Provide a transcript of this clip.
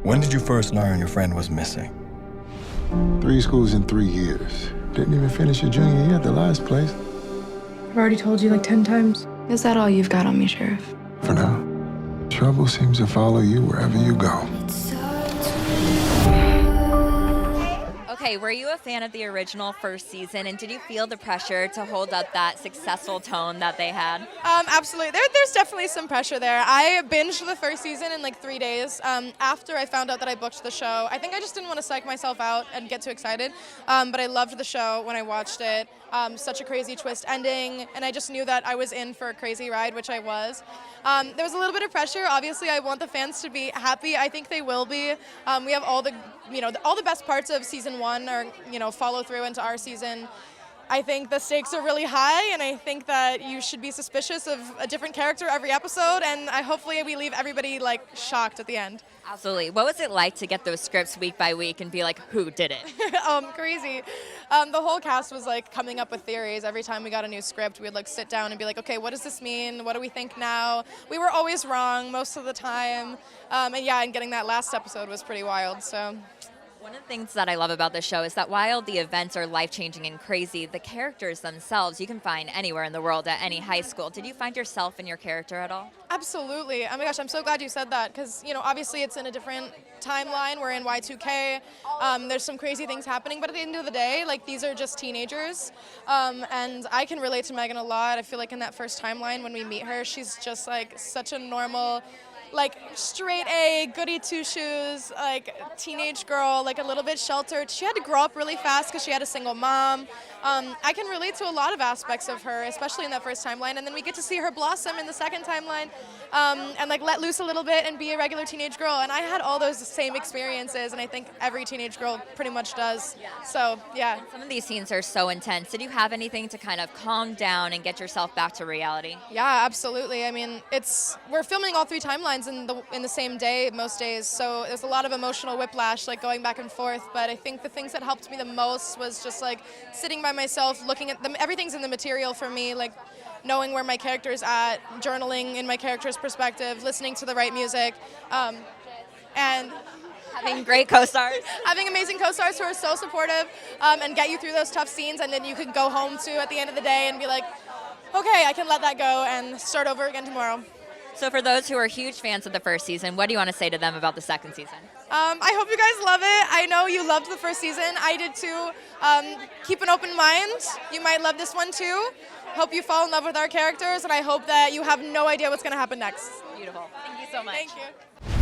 When did you first learn your friend was missing? 3 schools in 3 years. Didn't even finish your junior year at the last place. I've already told you like 10 times. Is that all you've got on me, Sheriff? For now, trouble seems to follow you wherever you go. Okay, were you a fan of the original first season, and did you feel the pressure to hold up that successful tone that they had? Absolutely. There's definitely some pressure there. I binged the first season in like 3 days after I found out that I booked the show. I think I just didn't want to psych myself out and get too excited, but I loved the show when I watched it. Such a crazy twist ending, and I just knew that I was in for a crazy ride, which I was. There was a little bit of pressure. Obviously, I want the fans to be happy. I think they will be. We have all the best parts of season 1 are, follow through into our season. I think the stakes are really high, and I think that you should be suspicious of a different character every episode, and hopefully we leave everybody shocked at the end. Absolutely. What was it like to get those scripts week by week and be like, who did it? Crazy. The whole cast was coming up with theories. Every time we got a new script, we'd sit down and be like, okay, what does this mean? What do we think now? We were always wrong most of the time. And getting that last episode was pretty wild. So. One of the things that I love about this show is that while the events are life-changing and crazy, the characters themselves you can find anywhere in the world at any high school. Did you find yourself in your character at all? Absolutely. Oh my gosh, I'm so glad you said that because, obviously it's in a different timeline. We're in Y2K. There's some crazy things happening, but at the end of the day, these are just teenagers. And I can relate to Megan a lot. I feel like in that first timeline when we meet her, she's just such a normal, straight A, goody two-shoes, teenage girl, a little bit sheltered. She had to grow up really fast because she had a single mom. I can relate to a lot of aspects of her, especially in that first timeline, and then we get to see her blossom in the second timeline and let loose a little bit and be a regular teenage girl. And I had all those same experiences, and I think every teenage girl pretty much does. So, yeah. Some of these scenes are so intense. Did you have anything to kind of calm down and get yourself back to reality? Yeah, absolutely. I mean, we're filming all 3 timelines in the same day most days, so there's a lot of emotional whiplash going back and forth, but I think the things that helped me the most was just sitting by myself, looking at them. Everything's in the material for me, knowing where my character's at, journaling in my character's perspective, listening to the right music, and having great co-stars. Having amazing co-stars who are so supportive and get you through those tough scenes, and then you can go home to at the end of the day and be like, okay, I can let that go and start over again tomorrow. So for those who are huge fans of the first season, what do you want to say to them about the second season? I hope you guys love it. I know you loved the first season. I did too. Keep an open mind. You might love this one too. Hope you fall in love with our characters, and I hope that you have no idea what's going to happen next. Beautiful. Thank you so much. Thank you.